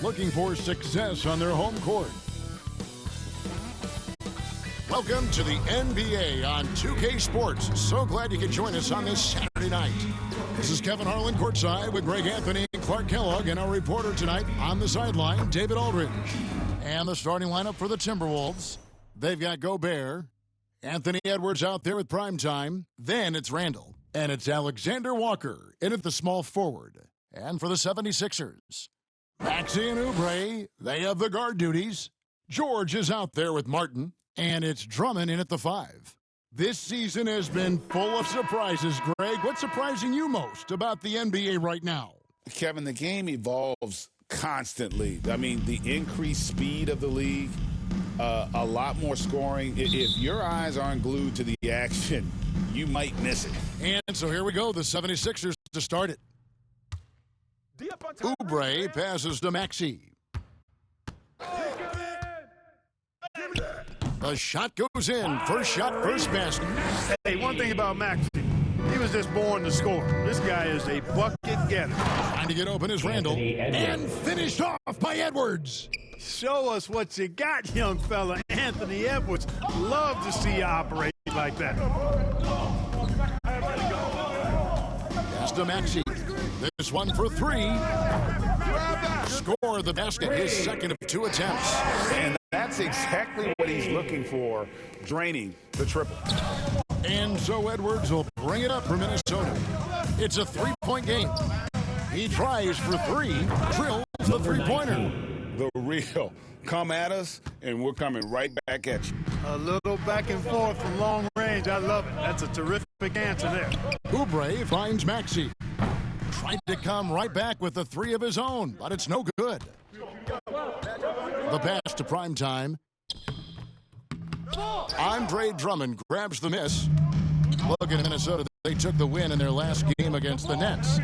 looking for success on their home court. Welcome to the NBA on 2K Sports. So glad you could join us on this Saturday night. This is Kevin Harlan courtside with Greg Anthony and Clark Kellogg, and our reporter tonight on the sideline, David Aldridge. And the starting lineup for the Timberwolves. They've got Gobert, Anthony Edwards out there with primetime. Then it's Randall, and it's Alexander Walker in at the small forward. And for the 76ers, Maxey and Oubre, they have the guard duties. George is out there with Martin, and it's Drummond in at the 5. This season has been full of surprises, Greg. What's surprising you most about the NBA right now? Kevin, the game evolves constantly. I mean, the increased speed of the league, a lot more scoring. If your eyes aren't glued to the action, you might miss it. And so here we go, the 76ers to start it. Oubre passes to Maxey. The shot goes in. First shot, first basket. Hey, one thing about Maxey, he was just born to score. This guy is a bucket getter. Trying to get open is Randall. And finished off by Edwards. Show us what you got, young fella. Anthony Edwards. Love to see you operate like that. Pass to Maxey. This one for 3. Score the basket, his second of 2 attempts. And that's exactly what he's looking for, draining the triple. And so Edwards will bring it up for Minnesota. It's a 3-point game. He tries for 3, drills the 3-pointer. The real. Come at us, and we're coming right back at you. A little back and forth from long range. I love it. That's a terrific answer there. Oubre finds Maxey. Tried to come right back with the 3 of his own, but it's no good. The pass to primetime. Andre Drummond grabs the miss. Looking at Minnesota, they took the win in their last game against the Nets.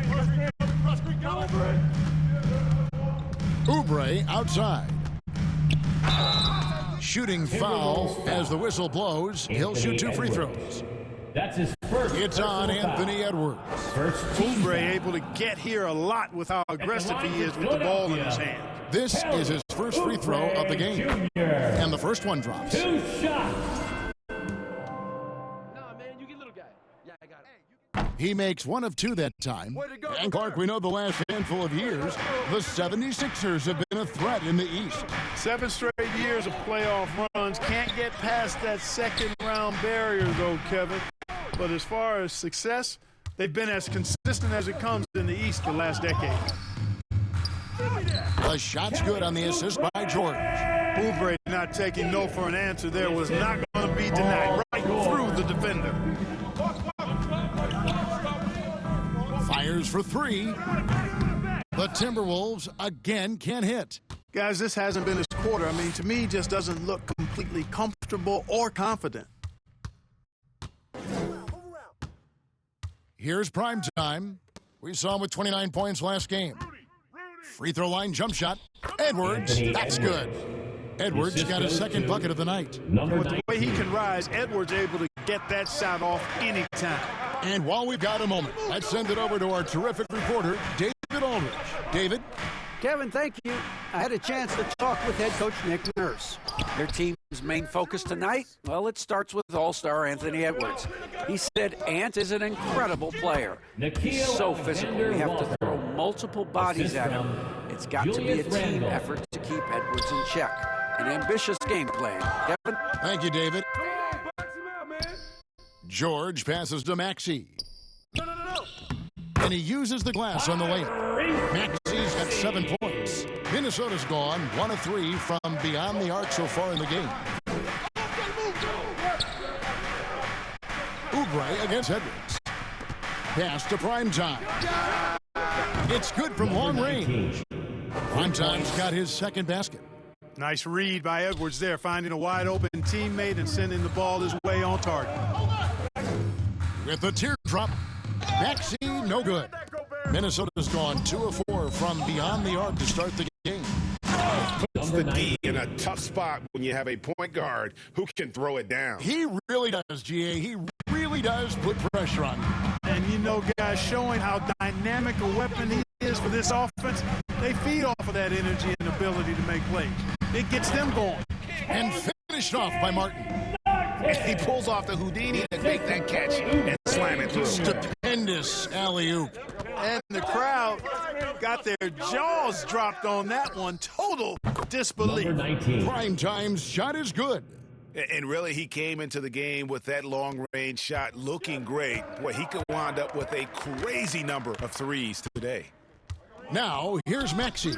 Oubre outside. Shooting foul as the whistle blows. He'll shoot 2 free throws. That's his first. It's on Anthony Edwards. Oubre able to get here a lot with how aggressive he is with the ball in his hand. This is his first free throw of the game. And the first one drops. 2 shots. He makes 1 of 2 that time. And Clark, we know the last handful of years, the 76ers have been a threat in the East. 7 straight years of playoff runs. Can't get past that second-round barrier, though, Kevin. But as far as success, they've been as consistent as it comes in the East the last decade. The shot's good on the assist by George. Oubre not taking no for an answer there was not going to be denied. Right through the defender. Fires for 3. The Timberwolves again can't hit. Guys, this hasn't been his quarter. I mean, to me, just doesn't look completely comfortable or confident. Here's primetime. We saw him with 29 points last game. Free throw line jump shot. Edwards, that's good. Edwards got his second bucket of the night. With the way he can rise, Edwards able to get that shot off anytime. And while we've got a moment, let's send it over to our terrific reporter, David Aldridge. David? Kevin, thank you. I had a chance to talk with head coach Nick Nurse. Their team's main focus tonight, well, it starts with all-star Anthony Edwards. He said Ant is an incredible player. He's so physical. We have to throw multiple bodies at him. It's got to be a team effort to keep Edwards in check. An ambitious game plan. Kevin? Thank you, David. George passes to Maxey. And he uses the glass on the layup. Maxey's got 7 points. Minnesota's gone 1 of 3 from beyond the arc so far in the game. Oubre against Edwards. Pass to primetime. It's good from long range. Primetime's got his second basket. Nice read by Edwards there, finding a wide-open teammate and sending the ball his way on target. With the teardrop, Maxey, no good. Minnesota's gone 2 of 4 from beyond the arc to start the game. Puts the D in a tough spot when you have a point guard who can throw it down. He really does, GA. He really does put pressure on him. And you know, guys, showing how dynamic a weapon he is for this offense, they feed off of that energy and ability to make plays. It gets them going. And finished off by Martin. He pulls off the Houdini to make that catch and slam it through. Stupendous alley-oop. And the crowd got their jaws dropped on that one. Total disbelief. Number 19. Prime time's shot is good. And really, he came into the game with that long-range shot looking great. Boy, he could wind up with a crazy number of threes today. Now, here's Maxey.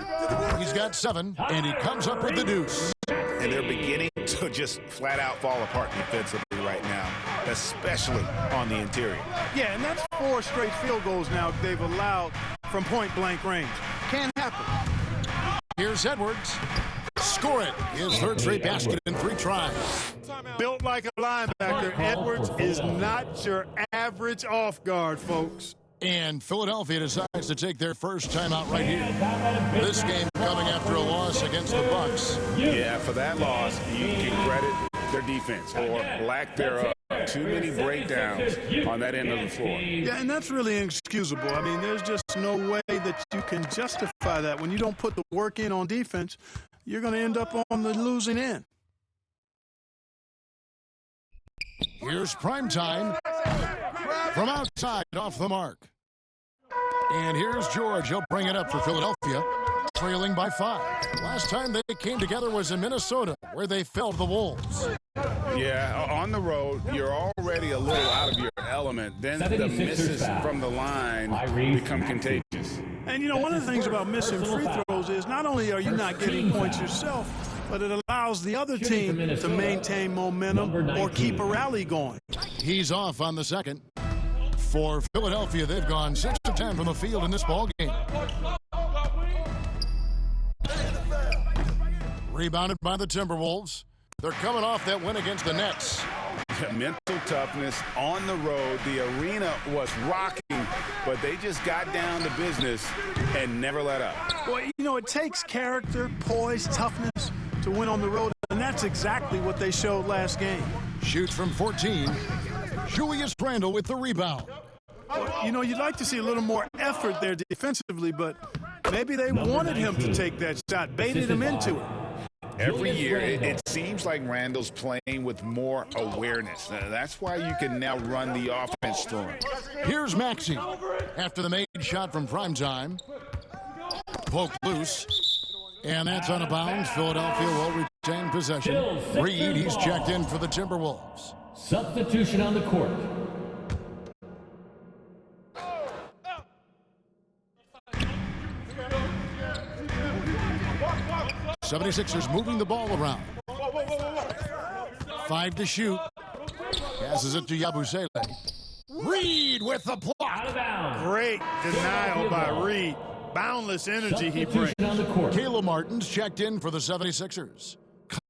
He's got 7, and he comes up with the deuce. And they're beginning to just flat-out fall apart defensively right now, especially on the interior. Yeah, and that's 4 straight field goals now they've allowed from point-blank range. Can't happen. Here's Edwards. Score it. His 3rd straight basket in 3 tries. Built like a linebacker, Edwards is not your average off guard, folks. And Philadelphia decides to take their first timeout right here. This game coming after a loss against the Bucks. Yeah, for that loss, you can credit their defense or lack thereof. Too many breakdowns on that end of the floor. Yeah, and that's really inexcusable. I mean, there's just no way that you can justify that. When you don't put the work in on defense, you're going to end up on the losing end. Here's prime time from outside off the mark. And here's George. He'll bring it up for Philadelphia, trailing by 5. Last time they came together was in Minnesota, where they fell to the Wolves. Yeah, on the road, you're already a little out of your element. Then the misses from the line become contagious. And, you know, one of the things about missing free throws is not only are you not getting points yourself, but it allows the other team to maintain momentum or keep a rally going. He's off on the second. For Philadelphia, they've gone 6 of 10 from the field in this ballgame. Rebounded by the Timberwolves. They're coming off that win against the Nets. Mental toughness on the road. The arena was rocking, but they just got down to business and never let up. Well, you know, it takes character, poise, toughness to win on the road, and that's exactly what they showed last game. Shoots from 14. Julius Randle with the rebound. Well, you know, you'd like to see a little more effort there defensively, but maybe they wanted him to take that shot, baited him into it. Every year, it seems like Randall's playing with more awareness. That's why you can now run the offense through him. Here's Maxey. After the made shot from primetime. Poked loose. And that's out of bounds. Philadelphia will retain possession. Reed, he's checked in for the Timberwolves. Substitution on the court. '76ers moving the ball around. 5 to shoot. Passes it to Yabusele. Reed with the block. Out of bounds. Great denial by Reed. Boundless energy he brings. On the court. Caleb Martin's checked in for the 76ers.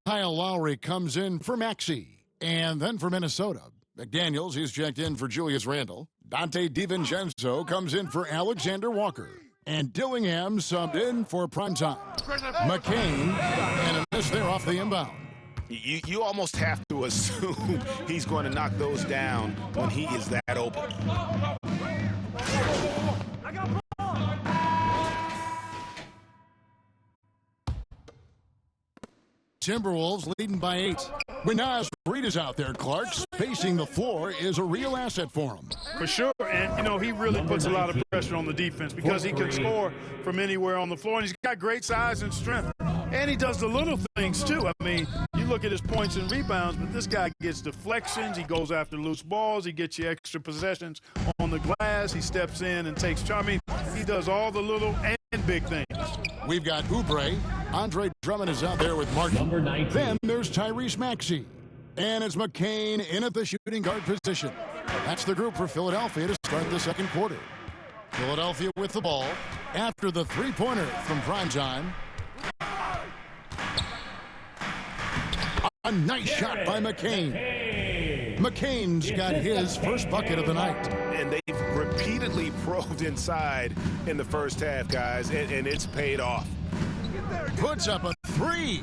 Kyle Lowry comes in for Maxey. And then for Minnesota, McDaniels, he's checked in for Julius Randle. Dante DiVincenzo comes in for Alexander Walker. And Dillingham subbed in for primetime. McCain, and a miss there off the inbound. You almost have to assume he's going to knock those down when he is that open. Timberwolves leading by 8. When Nas Reed is out there, Clark, spacing the floor is a real asset for him. For sure, and, you know, he really puts a lot of pressure on the defense because he can score from anywhere on the floor, and he's got great size and strength. And he does the little things, too. I mean, you look at his points and rebounds, but this guy gets deflections. He goes after loose balls. He gets you extra possessions on the glass. He steps in and takes charge. I mean, he does all the little and big things. We've got Oubre. Andre Drummond is out there with Martin. Number 19. Then there's Tyrese Maxey. And it's McCain in at the shooting guard position. That's the group for Philadelphia to start the second quarter. Philadelphia with the ball after the three-pointer from primetime. A nice shot by McCain. McCain's got his first bucket of the night. And they've repeatedly probed inside in the first half, guys, and it's paid off. Puts up a 3.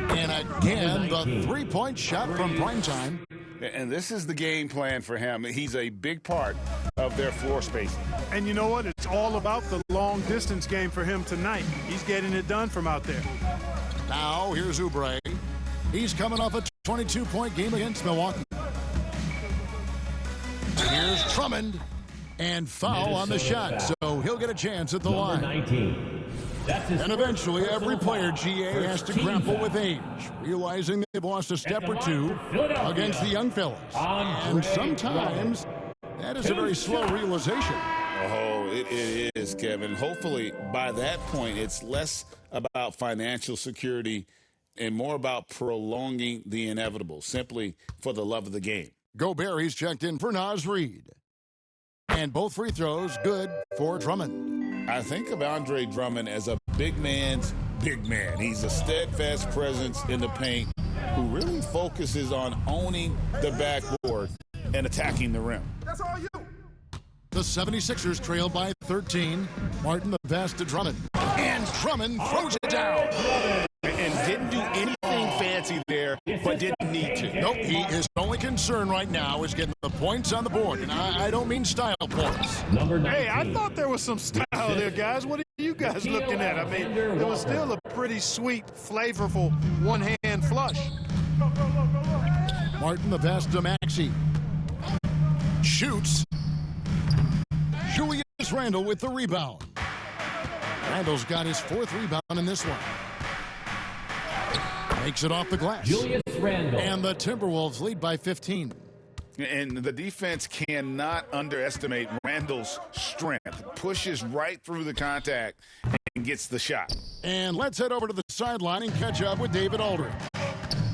And again, the three-point shot from primetime. And this is the game plan for him. He's a big part of their floor spacing. And you know what? It's all about the long distance game for him tonight. He's getting it done from out there. Now, here's Oubre. He's coming off a 22-point game against Milwaukee. Here's Drummond. And foul on the shot, so he'll get a chance at the line. 19. And eventually, every player, GA, has to grapple with age, realizing they've lost a step or two against the young fellas. And sometimes that is a very slow realization. Oh, it is, Kevin. Hopefully, by that point, it's less about financial security and more about prolonging the inevitable, simply for the love of the game. Gobert, he's checked in for Naz Reid. And both free throws good for Drummond. I think of Andre Drummond as a big man's big man. He's a steadfast presence in the paint who really focuses on owning the backboard and attacking the rim. That's all you. The 76ers trail by 13. Martin the pass to Drummond. And Drummond throws it down. And didn't do anything fancy there, but didn't need to. Nope, his only concern right now is getting the points on the board. And I don't mean style points. Number 19. Hey, I thought there was some style there, guys. What are you guys looking at? I mean, it was still a pretty sweet, flavorful one-hand flush. Martin the pass to Maxey. Shoots. Julius Randle with the rebound. Randle's got his fourth rebound in this one. Makes it off the glass. Julius Randle. And the Timberwolves lead by 15. And the defense cannot underestimate Randle's strength. Pushes right through the contact and gets the shot. And let's head over to the sideline and catch up with David Aldridge.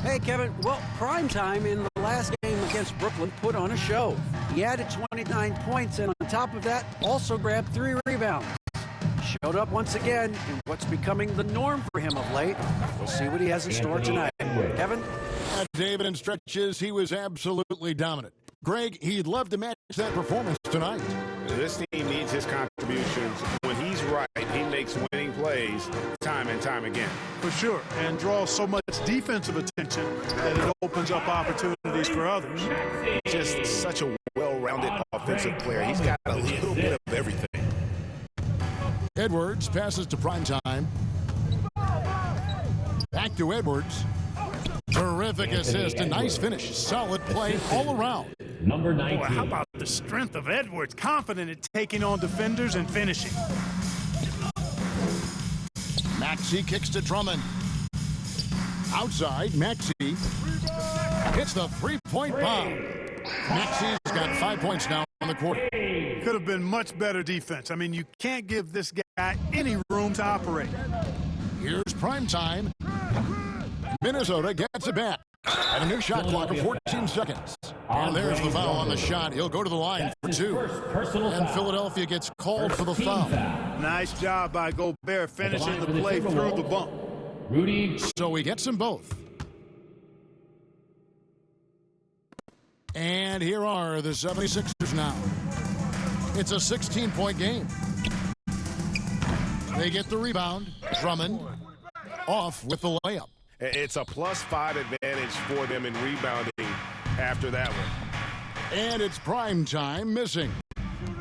Hey, Kevin. Well, primetime in the last game against Brooklyn put on a show. He added 29 points, and on top of that, also grabbed 3 rebounds. Showed up once again in what's becoming the norm for him of late. We'll see what he has in store tonight. Kevin? David, in stretches, he was absolutely dominant. Greg, he'd love to match that performance tonight. This team needs his contributions. When he's right, he makes winning plays time and time again. For sure, and draws so much defensive attention that it opens up opportunities for others. Just such a well-rounded offensive player. He's got a little bit of everything. Edwards passes to Primetime. Back to Edwards. Terrific assist, a nice finish. Solid play all around. Number 19. Boy, how about the strength of Edwards? Confident at taking on defenders and finishing. Maxey kicks to Drummond. Outside, Maxey hits the three-point bomb. Maxey's got 5 points now on the quarter. Could have been much better defense. I mean, you can't give this guy any room to operate. Here's Primetime. Minnesota gets it back at a new shot clock of 14 seconds. And there's the foul on the shot. He'll go to the line for 2. And Philadelphia gets called for the foul. Nice job by Gobert finishing the play through the bump. Rudy. So he gets them both. And here are the 76ers now. It's a 16-point game. They get the rebound. Drummond off with the layup. It's a +5 advantage for them in rebounding after that one. And it's Primetime missing.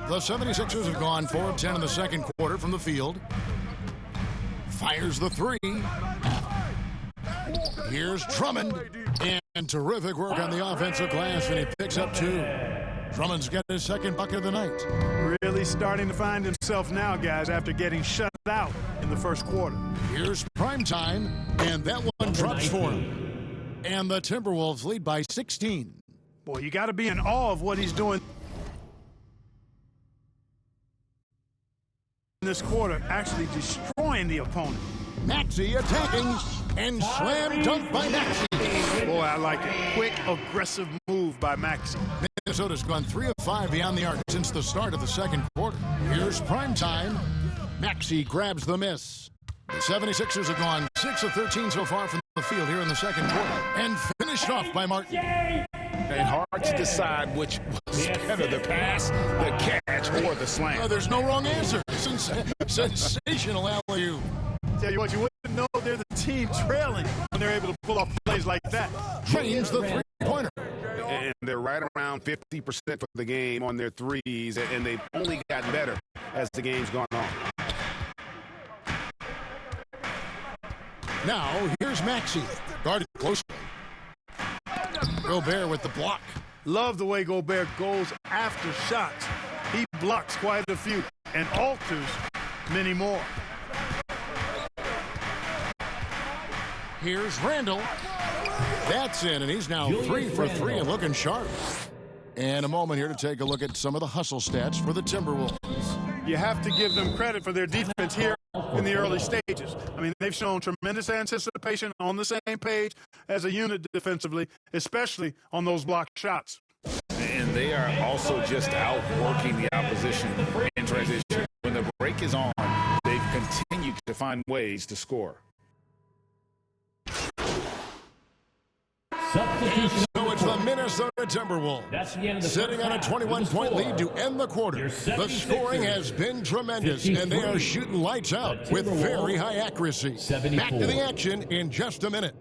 The 76ers have gone 4 of 10 in the second quarter from the field. Fires the 3. Here's Drummond. And terrific work on the offensive glass, and he picks up 2. Drummond's got his second bucket of the night. Really starting to find himself now, guys, after getting shut out in the first quarter. Here's Primetime, and that one drops for him. And the Timberwolves lead by 16. Boy, you got to be in awe of what he's doing in this quarter, actually destroying the opponent. Maxey attacking, and slam dunk by Maxey. Boy, I like it. Quick, aggressive move by Maxey. Minnesota's gone 3 of 5 beyond the arc since the start of the second quarter. Here's Primetime. Maxey grabs the miss. The 76ers have gone 6 of 13 so far from the field here in the second quarter. And finished off by Martin. And hard to decide which was better, the pass, the catch, or the slam. There's no wrong answer. Sensational alley-oop. Tell you what, you wouldn't know they're the team trailing when they're able to pull off plays like that. Drains the three-pointer. And they're right around 50% for the game on their threes, and they've only gotten better as the game's gone on. Now, here's Maxey, guarded closely. Gobert with the block. Love the way Gobert goes after shots. He blocks quite a few and alters many more. Here's Randall. That's in, and he's now 3 for 3 and looking sharp. And a moment here to take a look at some of the hustle stats for the Timberwolves. You have to give them credit for their defense here in the early stages. I mean, they've shown tremendous anticipation, on the same page as a unit defensively, especially on those blocked shots. And they are also just outworking the opposition in transition. When the break is on, they've continued to find ways to score. Substitution. So it's the Minnesota Timberwolves That's the end of the sitting on a 21-point lead to end the quarter. The scoring has been tremendous, and they are shooting lights out with very high accuracy. Back to the action in just a minute.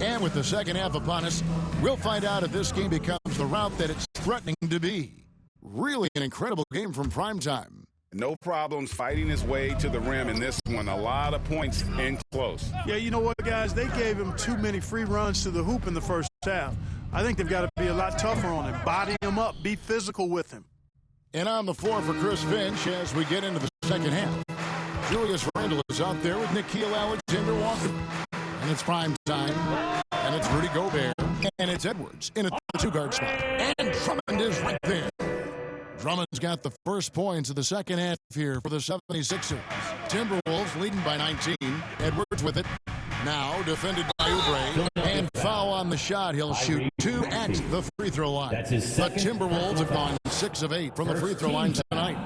And with the second half upon us, we'll find out if this game becomes the route that it's threatening to be. Really an incredible game from primetime. No problems fighting his way to the rim in this one. A lot of points and close. Yeah, you know what, guys? They gave him too many free runs to the hoop in the first half. I think they've got to be a lot tougher on him. Body him up. Be physical with him. And on the floor for Chris Finch as we get into the second half. Julius Randle is out there with Nikhil Alexander-Walker. And it's prime time. And it's Rudy Gobert. And it's Edwards in a two-guard spot. And Drummond is right there. Drummond's got the first points of the second half here for the 76ers. Timberwolves leading by 19. Edwards with it. Now defended by Oubre. And foul on the shot. He'll shoot 2 at the free throw line. That's his The second Timberwolves have gone 6 of 8 from the free throw line tonight.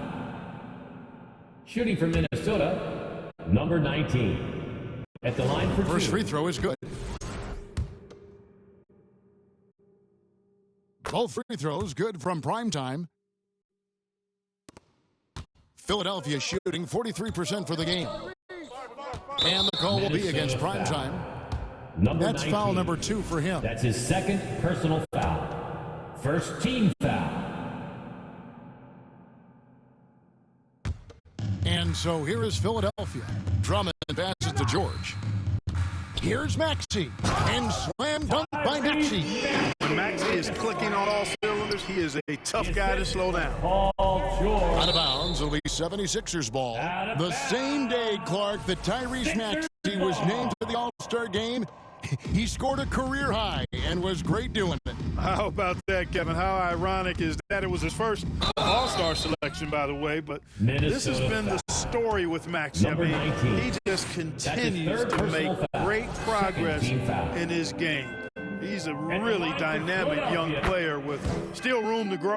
Shooting for Minnesota, number 19. At the line for First two. free throw is good. Both free throws good from primetime. Philadelphia shooting 43% for the game. And the call will be against primetime. That's 19. foul number 2 for him. That's his second personal foul. First team foul. And so here is Philadelphia. Drummond passes to George. Here's Maxey. And slam dunk by Maxey. When Maxey is clicking on all cylinders, he is a tough guy to slow down. Paul George. Out of bounds, it'll be 76ers ball. The same day, Clark, that Tyrese Maxey was named to the All-Star game, he scored a career high and was great doing it. How about that, Kevin? How ironic is that? It was his first All-Star selection, by the way, but this has been the story with Maxey. I mean, he just continues to make great progress in his game. He's a really dynamic young player with still room to grow.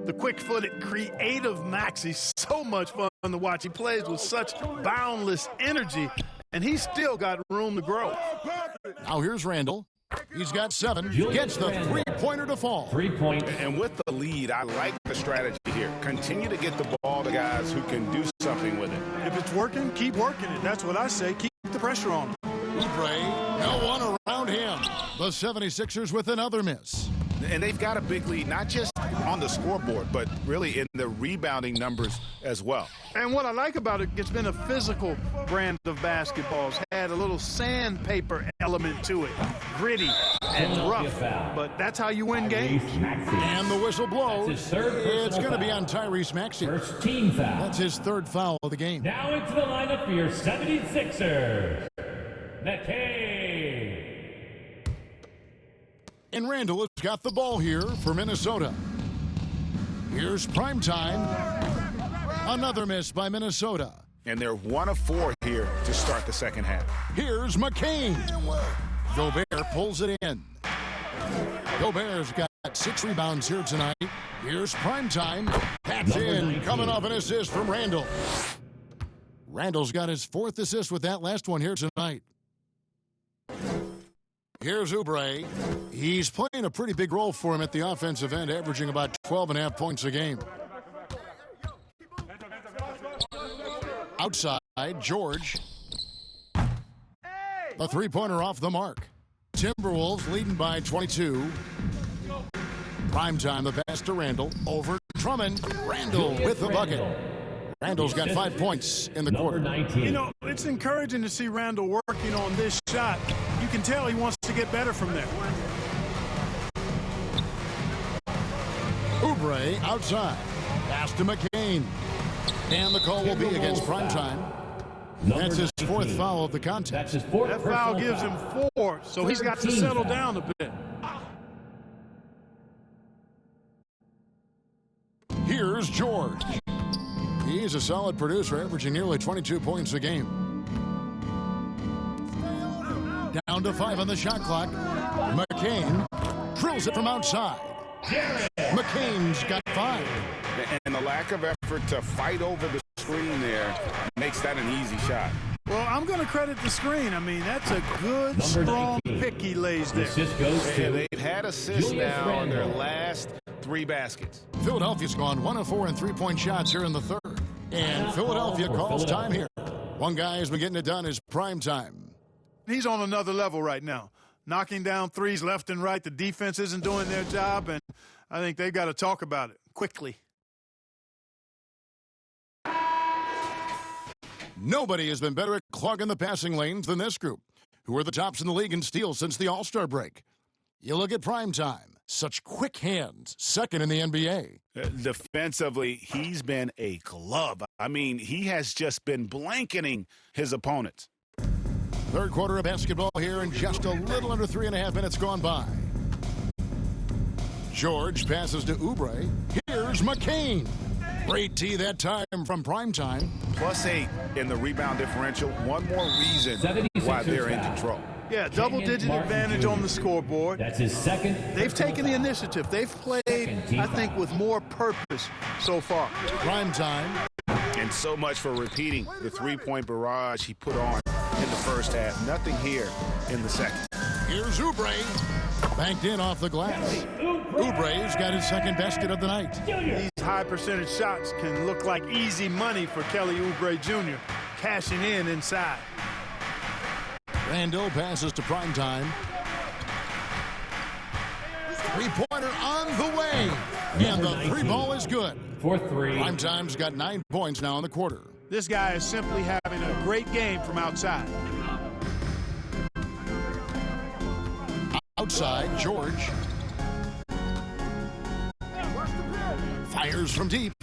The quick-footed, creative Maxey, so much fun to watch. He plays with such boundless energy, and he's still got room to grow. Now here's Randall. He's got 7. Gets the three-pointer to fall. 3-point. And with the lead, I like the strategy here. Continue to get the ball to guys who can do something with it. If it's working, keep working it. That's what I say. Keep the pressure on him. Oubre, no one around him. The 76ers with another miss. And they've got a big lead, not just on the scoreboard, but really in the rebounding numbers as well. And what I like about it, it's been a physical brand of basketball. It's had a little sandpaper element to it. Gritty and rough. But that's how you win games. And the whistle blows. That's his third personal It's going to be foul. on Tyrese Maxey. First team foul. That's his 3rd foul of the game. Now into the lineup for your 76ers. McKay. And Randall has got the ball here for Minnesota. Here's primetime. Another miss by Minnesota. And they're 1 of 4 here to start the second half. Here's McCain. Gobert pulls it in. Gobert's got 6 rebounds here tonight. Here's primetime. That's in. Coming off an assist from Randall. Randall's got his 4th assist with that last one here tonight. Here's Oubre. He's playing a pretty big role for him at the offensive end, averaging about 12.5 points a game. Outside, George. The three-pointer off the mark. Timberwolves leading by 22. Primetime, the pass to Randall. Over Drummond. Randall with the bucket. Randall's got 5 points in the quarter. 19. You know, it's encouraging to see Randall working on this shot. You can tell he wants to get better from there. Oubre outside. Pass to McCain. And the call will be against Primetime. That's his 4th foul of the contest. That's his 4th. That foul gives him 4, so he's got to settle down a bit. Here's George. He's a solid producer, averaging nearly 22 points a game. Down to 5 on the shot clock. McCain drills it from outside. McCain's got 5. And the lack of effort to fight over the screen there makes that an easy shot. Well, I'm going to credit the screen. I mean, that's a good, strong 19. pick he lays there. Assist goes Yeah, to they've had assists Julius now on their Randle. last 3 baskets. Philadelphia's gone 1 of 4 in three-point shots here in the 3rd. And Philadelphia calls time here. One guy has been getting it done is Primetime. He's on another level right now. Knocking down threes left and right. The defense isn't doing their job, and I think they've got to talk about it quickly. Nobody has been better at clogging the passing lanes than this group, who are the tops in the league in steals since the All-Star break. You look at Primetime, such quick hands, 2nd in the NBA. Defensively, he's been a glove. I mean, he has just been blanketing his opponents. 3rd quarter of basketball here, and just a little under 3.5 minutes gone by. George passes to Oubre. Here's McCain. Great tee that time from Primetime. +8 in the rebound differential. One more reason why they're in control. Yeah, double-digit advantage on the scoreboard. That's his 2nd. They've taken the initiative. They've played, I think, with more purpose so far. Primetime. And so much for repeating the three-point barrage he put on in the first half. Nothing here in the second. Here's Oubre. Banked in off the glass. Oubre's got his 2nd basket of the night. These high-percentage shots can look like easy money for Kelly Oubre Jr. Cashing in inside. Randall passes to Primetime. Three-pointer on the way. And the 3 ball is good. For 3. Primetime's got 9 points now in the quarter. This guy is simply having a great game from outside. Outside, George. Fires from deep.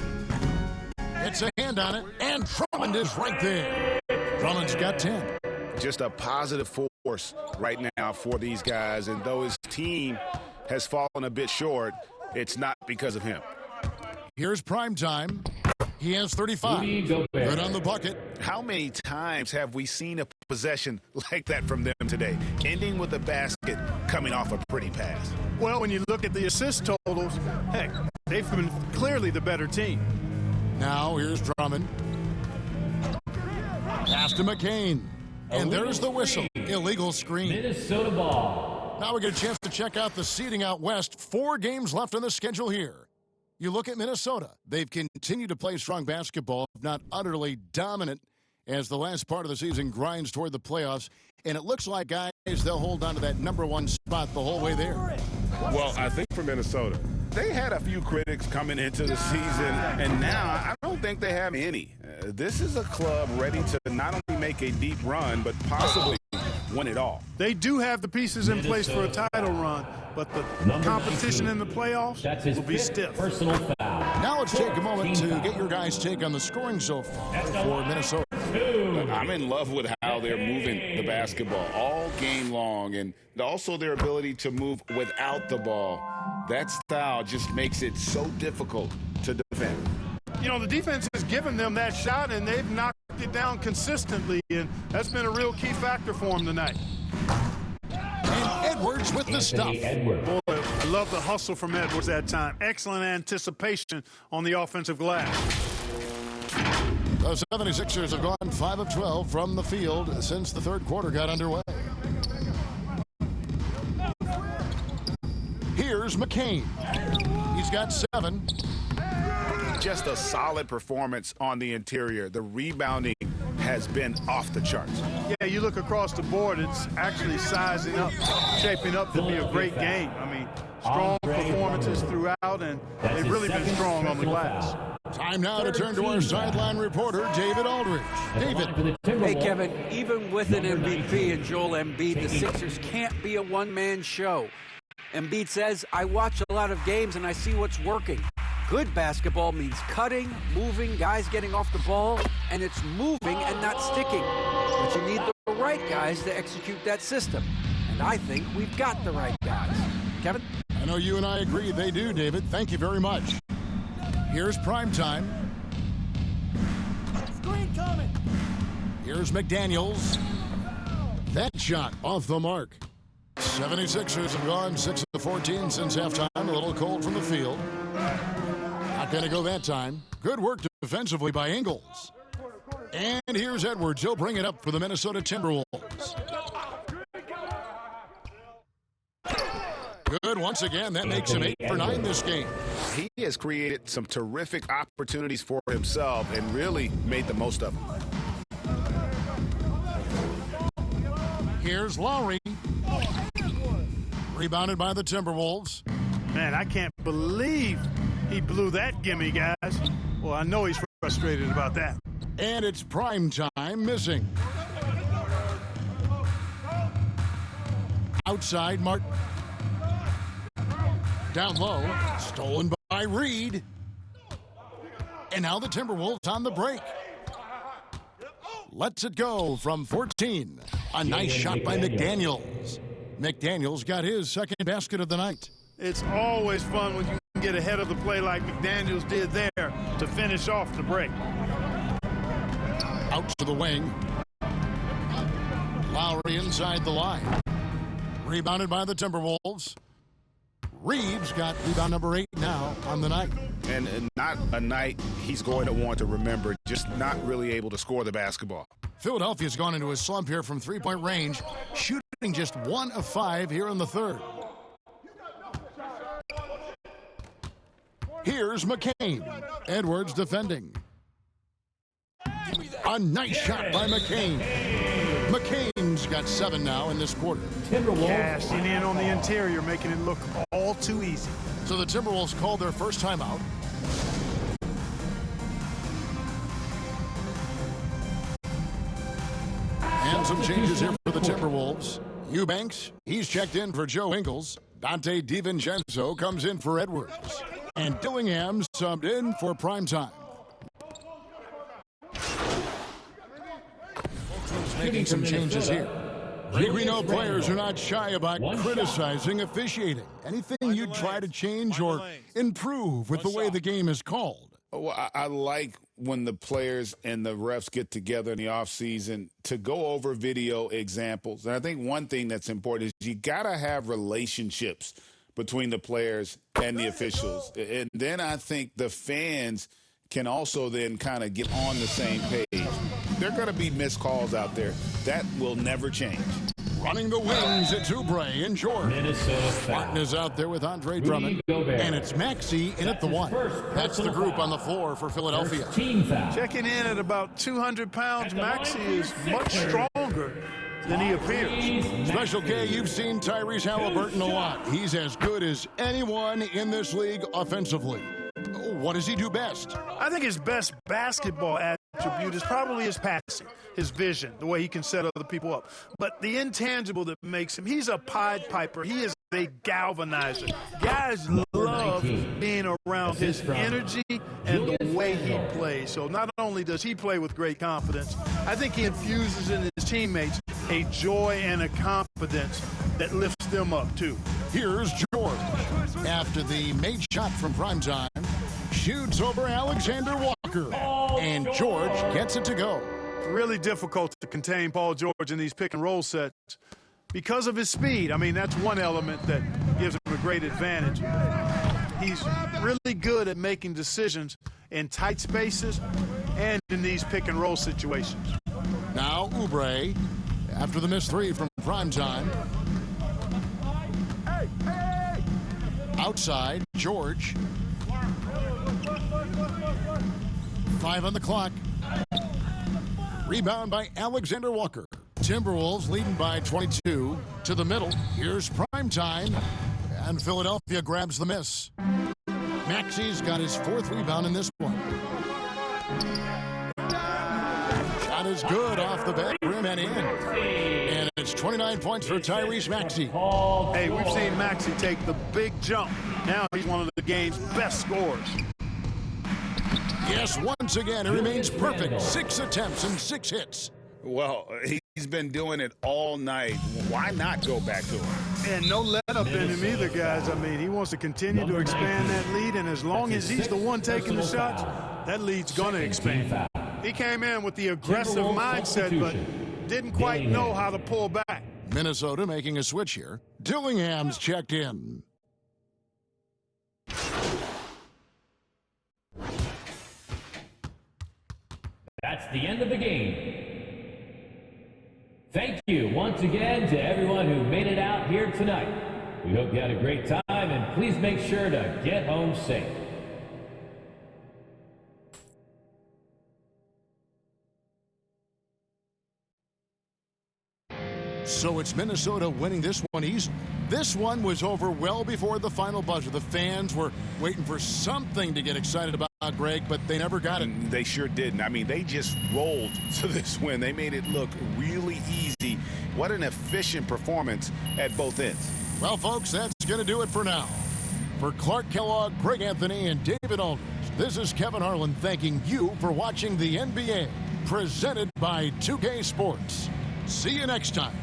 Gets a hand on it, and Drummond is right there. Drummond's got 10. Just a positive force right now for these guys. And though his team has fallen a bit short, it's not because of him. Here's Primetime. He has 35. Good on the bucket. How many times have we seen a possession like that from them today, ending with a basket coming off a pretty pass? Well, when you look at the assist totals, heck, they've been clearly the better team. Now here's Drummond. Pass to McCain. And there's the whistle. Illegal screen. Minnesota ball. Now we get a chance to check out the seeding out west. 4 games left on the schedule here. You look at Minnesota. They've continued to play strong basketball, if not utterly dominant, as the last part of the season grinds toward the playoffs. And it looks like, guys, they'll hold on to that #1 spot the whole way there. Well, I think for Minnesota, They had a few critics coming into the season, and now I don't think they have any. This is a club ready to not only make a deep run, but possibly win it all. They do have the pieces in place for a title run, but the competition in the playoffs will be stiff. Personal foul. Now let's take a moment to get your guys' take on the scoring so far for Minnesota. I'm in love with how they're moving the basketball all game long, and also their ability to move without the ball. That style just makes it so difficult to defend. You know, the defense has given them that shot, and they've knocked it down consistently, and that's been a real key factor for them tonight. And Edwards with the stuff. Boy, love the hustle from Edwards that time. Excellent anticipation on the offensive glass. The 76ers have gone 5 of 12 from the field since the third quarter got underway. Here's McCain. He's got 7. Just a solid performance on the interior. The rebounding has been off the charts. Yeah, you look across the board, it's actually sizing up, shaping up to be a great game. I mean, strong performances throughout, and they've really been strong on the glass. Time now to turn to our sideline reporter, David Aldridge. David. Hey, Kevin, even with an MVP and Joel Embiid, the Sixers can't be a one-man show. Embiid says, I watch a lot of games and I see what's working. Good basketball means cutting, moving, guys getting off the ball, and it's moving and not sticking. But you need the right guys to execute that system. And I think we've got the right guys. Kevin? I know you and I agree they do, David. Thank you very much. Here's primetime. Screen coming. Here's McDaniels. That shot off the mark. 76ers have gone 6 of 14 since halftime. A little cold from the field. Not going to go that time. Good work defensively by Ingles. And here's Edwards. He'll bring it up for the Minnesota Timberwolves. Good once again. That makes him 8 for 9 this game. He has created some terrific opportunities for himself and really made the most of them. Here's Lowry. Rebounded by the Timberwolves. Man, I can't believe he blew that gimme, guys. Well, I know he's frustrated about that. And it's prime time missing. Outside, Martin. Down low, stolen by Reed. And now the Timberwolves on the break. Lets it go from 14. A nice shot by McDaniels. McDaniels got his second basket of the night. It's always fun when you can get ahead of the play like McDaniels did there to finish off the break. Out to the wing. Lowry inside the line. Rebounded by the Timberwolves. Reeves got rebound number 8 now on the night. And not a night he's going to want to remember, just not really able to score the basketball. Philadelphia's gone into a slump here from three-point range, shooting just 1 of 5 here in the third. Here's McCain. Edwards defending. A nice shot by McCain. McCain's got 7 now in this quarter. Cashing in on the interior, making it look all too easy. So the Timberwolves called their first timeout. And some changes here for the Timberwolves. Eubanks, he's checked in for Joe Ingles. Dante DiVincenzo comes in for Edwards. And Dillingham subbed in for primetime. Making some changes here. We know players are not shy about criticizing officiating. Anything you'd try to change or improve with the way the game is called? Well, I like when the players and the refs get together in the offseason to go over video examples. And I think one thing that's important is you got to have relationships between the players and the officials. And then I think the fans can also then kind of get on the same page. There are going to be missed calls out there. That will never change. Running the wings, it's Oubre and George. Martin is out there with Andre Drummond. And it's Maxey in at the 1. That's the group on the floor for Philadelphia. Checking in at about 200 pounds, Maxey is much stronger than he appears. Special K, you've seen Tyrese Halliburton a lot. He's as good as anyone in this league offensively. What does he do best? I think his best basketball attribute is probably his passing, his vision, the way he can set other people up. But the intangible that makes him, he's a Pied Piper. He is a galvanizer. Guys love being around his energy and the way he plays. So not only does he play with great confidence, I think he infuses in his teammates a joy and a confidence that lifts them up too. Here's George. After the made shot from primetime, shoots over Alexander Walker. And George gets it to go. Really difficult to contain Paul George in these pick and roll sets because of his speed. I mean, that's one element that gives him a great advantage. He's really good at making decisions in tight spaces and in these pick-and-roll situations. Now Oubre, after the missed three from primetime. Outside, George. 5 on the clock. Rebound by Alexander Walker. Timberwolves leading by 22. To the middle. Here's primetime. And Philadelphia grabs the miss. Maxi's got his 4th rebound in this one. Shot is good off the back rim and in. And it's 29 points for Tyrese Maxey. Hey, we've seen Maxey take the big jump. Now he's one of the game's best scorers. Yes, once again, it remains perfect. 6 attempts and 6 hits. Well, he's been doing it all night. Why not go back to him? And no let-up in him either, guys. I mean, he wants to continue to expand that lead, and as long as he's the one taking the shots, that lead's going to expand. He came in with the aggressive mindset, but didn't quite know how to pull back. Minnesota making a switch here. Dillingham's checked in. That's the end of the game. Thank you once again to everyone who made it out here tonight. We hope you had a great time, and please make sure to get home safe. So it's Minnesota winning this one easily. This one was over well before the final buzzer. The fans were waiting for something to get excited about, Greg, but they never got it. They sure didn't. I mean, they just rolled to this win. They made it look really easy. What an efficient performance at both ends. Well, folks, that's going to do it for now. For Clark Kellogg, Greg Anthony, and David Aldridge, this is Kevin Harlan thanking you for watching the NBA, presented by 2K Sports. See you next time.